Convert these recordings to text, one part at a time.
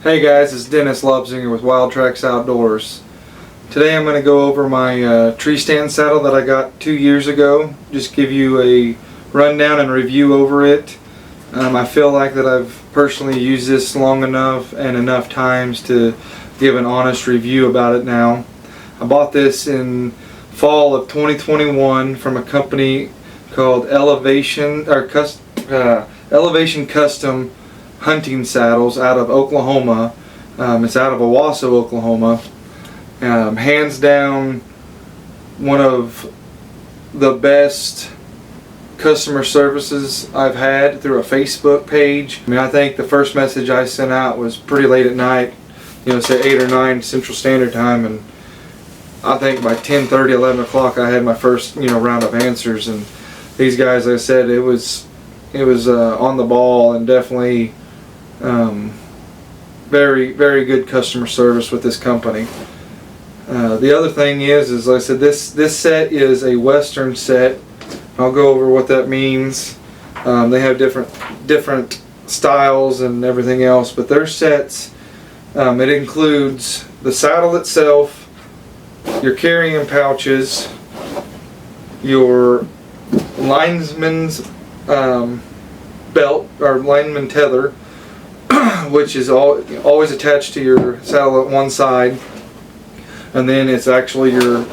Hey guys, it's Dennis Lobsinger with Wild Tracks Outdoors. Today I'm going to go over my tree stand saddle that I got 2 years ago. Just give you a rundown and review over it. I feel like that I've personally used this long enough and enough times to give an honest review about it now. I bought this in fall of 2021 from a company called Elevation Custom Hunting Saddles out of Oklahoma. It's out of Owasso, Oklahoma. Hands down one of the best customer services I've had through a Facebook page. I mean, I think the first message I sent out was pretty late at night, say 8 or 9 Central Standard Time, and I think by 10:30, 11 o'clock I had my first round of answers. And these guys, like I said, it was on the ball, and definitely very, very good customer service with this company. The other thing is like I said, this set is a Western set. I'll go over what that means. They have different styles and everything else, but their sets, it includes the saddle itself, your carrying pouches, your lineman's belt or lineman tether, which is always attached to your saddle at one side, and then it's actually your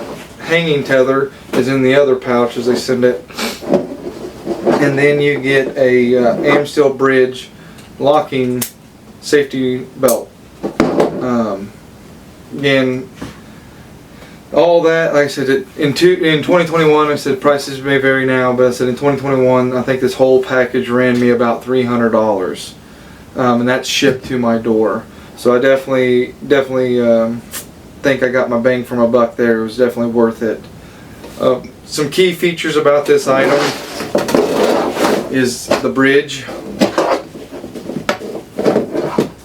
hanging tether is in the other pouch as they send it, and then you get a Amstel bridge locking safety belt. Again, all that, like I said, in 2021, I said prices may vary now, but I said in 2021, I think this whole package ran me about $300. And that's shipped to my door. So I definitely think I got my bang for my buck there. It was definitely worth it. Some key features about this item is the bridge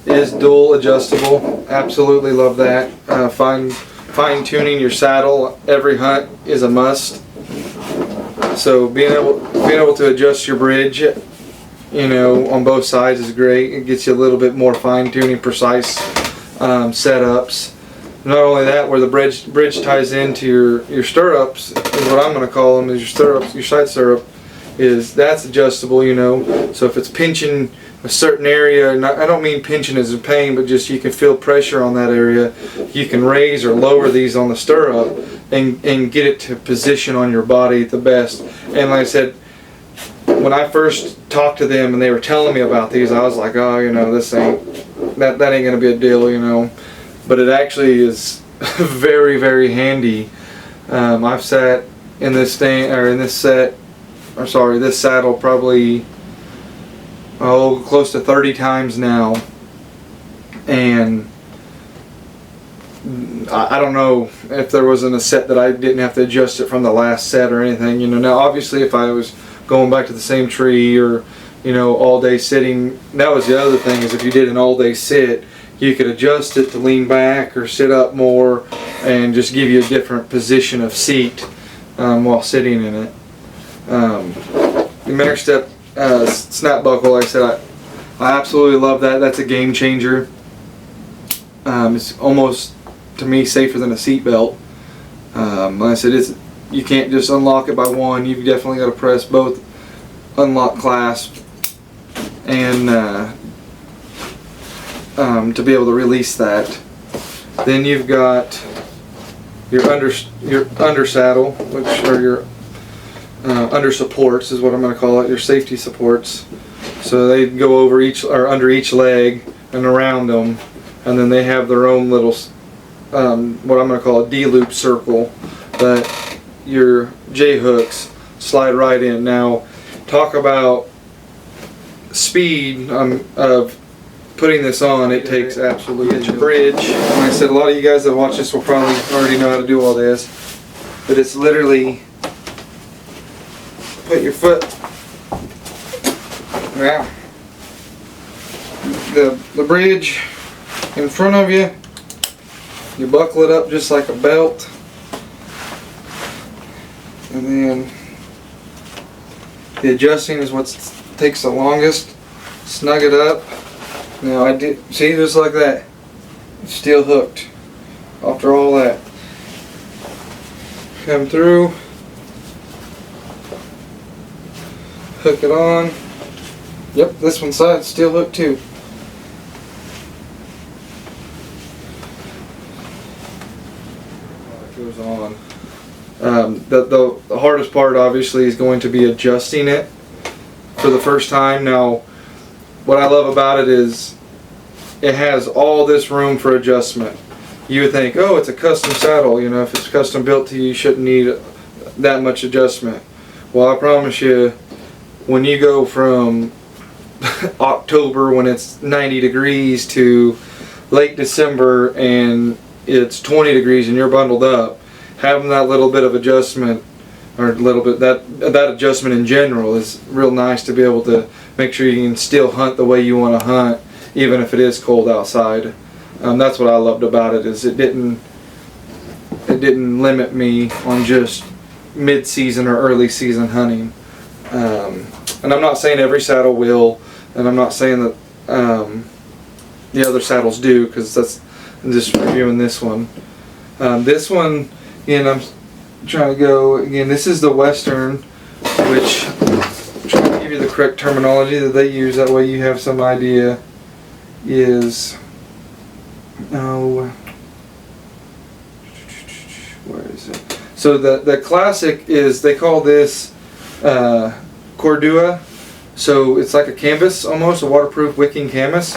is dual adjustable. Absolutely love that. Fine tuning your saddle every hunt is a must. So being able to adjust your bridge on both sides is great. It gets you a little bit more fine-tuning, precise setups. Not only that, where the bridge ties into your stirrups, is what I'm going to call them, is your stirrups, your side stirrup, that's adjustable. So if it's pinching a certain area, I don't mean pinching as in pain, but just you can feel pressure on that area, you can raise or lower these on the stirrup and get it to position on your body the best. And like I said, when I first talked to them and they were telling me about these, I was like, oh, this ain't gonna be a deal, But it actually is very, very handy. I've sat in this saddle probably close to 30 times now, and I don't know if there wasn't a set that I didn't have to adjust it from the last set or anything. Now obviously if I was going back to the same tree or all day sitting, that was the other thing, is if you did an all day sit, you could adjust it to lean back or sit up more and just give you a different position of seat while sitting in it. The Mare Step snap buckle, like I said, I absolutely love that. That's a game changer. It's almost, to me, safer than a seat belt. Like I said, you can't just unlock it by one. You've definitely got to press both unlock clasp and to be able to release that. Then you've got your under saddle, which are your under supports, is what I'm going to call it, your safety supports. So they go over under each leg and around them, and then they have their own little what I'm going to call a D-loop circle that your J-hooks slide right in. Now, talk about speed of putting this on. It takes absolutely a bridge. And I said a lot of you guys that watch this will probably already know how to do all this, but it's literally put your foot, the bridge in front of you, you buckle it up just like a belt, and then the adjusting is what takes the longest. Snug it up, Now I did, see, just like that, it's still hooked after all that. Come through, hook it on. Yep, this one side's still hooked too. It goes on. The hardest part obviously is going to be adjusting it for the first time. Now, what I love about it is it has all this room for adjustment. You would think, oh, it's a custom saddle, you know, if it's custom built to you, you shouldn't need that much adjustment. Well, I promise you, when you go from October when it's 90 degrees to late December and it's 20 degrees and you're bundled up, having that little bit of adjustment, or a little bit, that adjustment in general is real nice to be able to make sure you can still hunt the way you want to hunt, even if it is cold outside. That's what I loved about it, is it didn't limit me on just mid-season or early season hunting. And I'm not saying every saddle will, and I'm not saying that the other saddles do, because I'm just reviewing this one. This one, again, I'm trying to go, again, this is the Western, which I'm trying to give you the correct terminology that they use, that way you have some idea, is, oh, where is it? So the classic is, they call this Cordua. So it's like a canvas, almost a waterproof wicking canvas,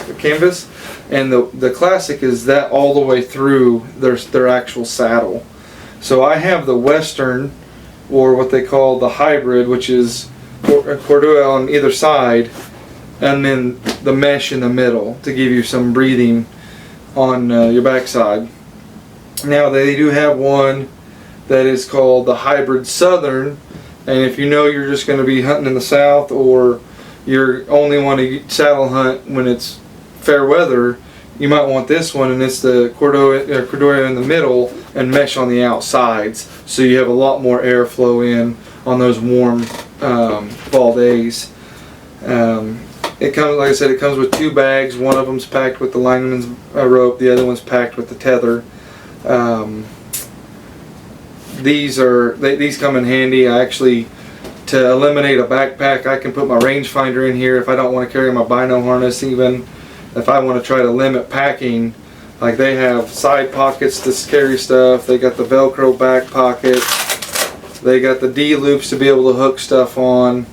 and the classic is that all the way through their actual saddle. So I have the Western, or what they call the hybrid, which is Cordua on either side, and then the mesh in the middle to give you some breathing on your backside. Now they do have one that is called the hybrid Southern, and if you know you're just going to be hunting in the south, or you only want to saddle hunt when it's fair weather, you might want this one, and it's the Cordua in the middle and mesh on the outsides, so you have a lot more airflow in on those warm fall days. It comes, like I said, it comes with 2 bags. One of them's packed with the lineman's rope, the other one's packed with the tether. These come in handy. I actually, to eliminate a backpack, I can put my rangefinder in here if I don't want to carry my bino harness. Even if I want to try to limit packing, like they have side pockets to carry stuff. They got the Velcro back pocket. They got the D loops to be able to hook stuff on.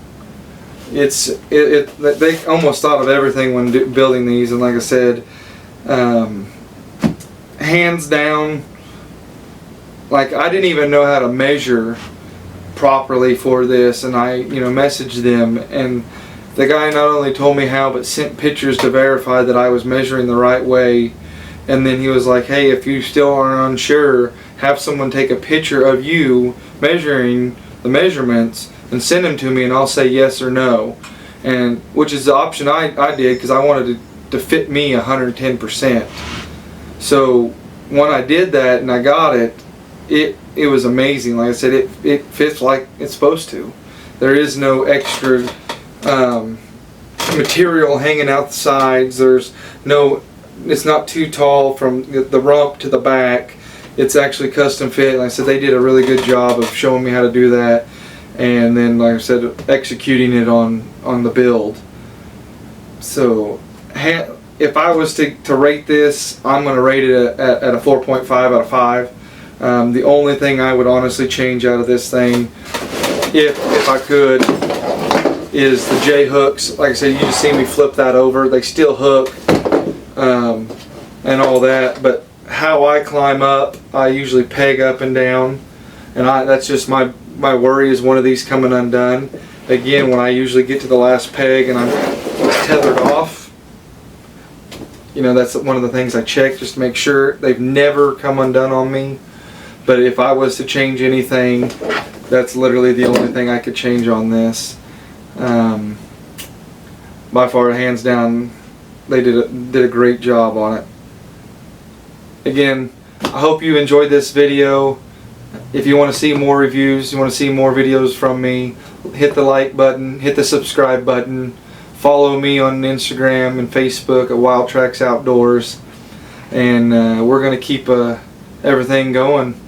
They almost thought of everything when building these, and like I said, hands down, like I didn't even know how to measure properly for this, and I messaged them, and the guy not only told me how, but sent pictures to verify that I was measuring the right way. And then he was like, hey, if you still are unsure, have someone take a picture of you measuring the measurements and send them to me, and I'll say yes or no. And which is the option I did, because I wanted to fit me 110%. So when I did that and I got it, it was amazing. Like I said, it fits like it's supposed to. There is no extra material hanging out the sides. It's not too tall from the rump to the back. It's actually custom fit. Like I said, they did a really good job of showing me how to do that, and then, like I said, executing it on the build. So if I was to rate this, I'm going to rate it at a 4.5 out of 5. The only thing I would honestly change out of this thing, if I could, is the J hooks. Like I said, you just see me flip that over. They still hook and all that, but how I climb up, I usually peg up and down, and that's just my worry is one of these coming undone. Again, when I usually get to the last peg and I'm tethered off, that's one of the things I check just to make sure they've never come undone on me. But if I was to change anything, that's literally the only thing I could change on this. By far, hands down, they did a great job on it. Again, I hope you enjoyed this video. If you want to see more reviews, you want to see more videos from me, hit the like button, hit the subscribe button, follow me on Instagram and Facebook at Wild Tracks Outdoors, and we're going to keep everything going,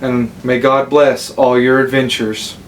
and may God bless all your adventures.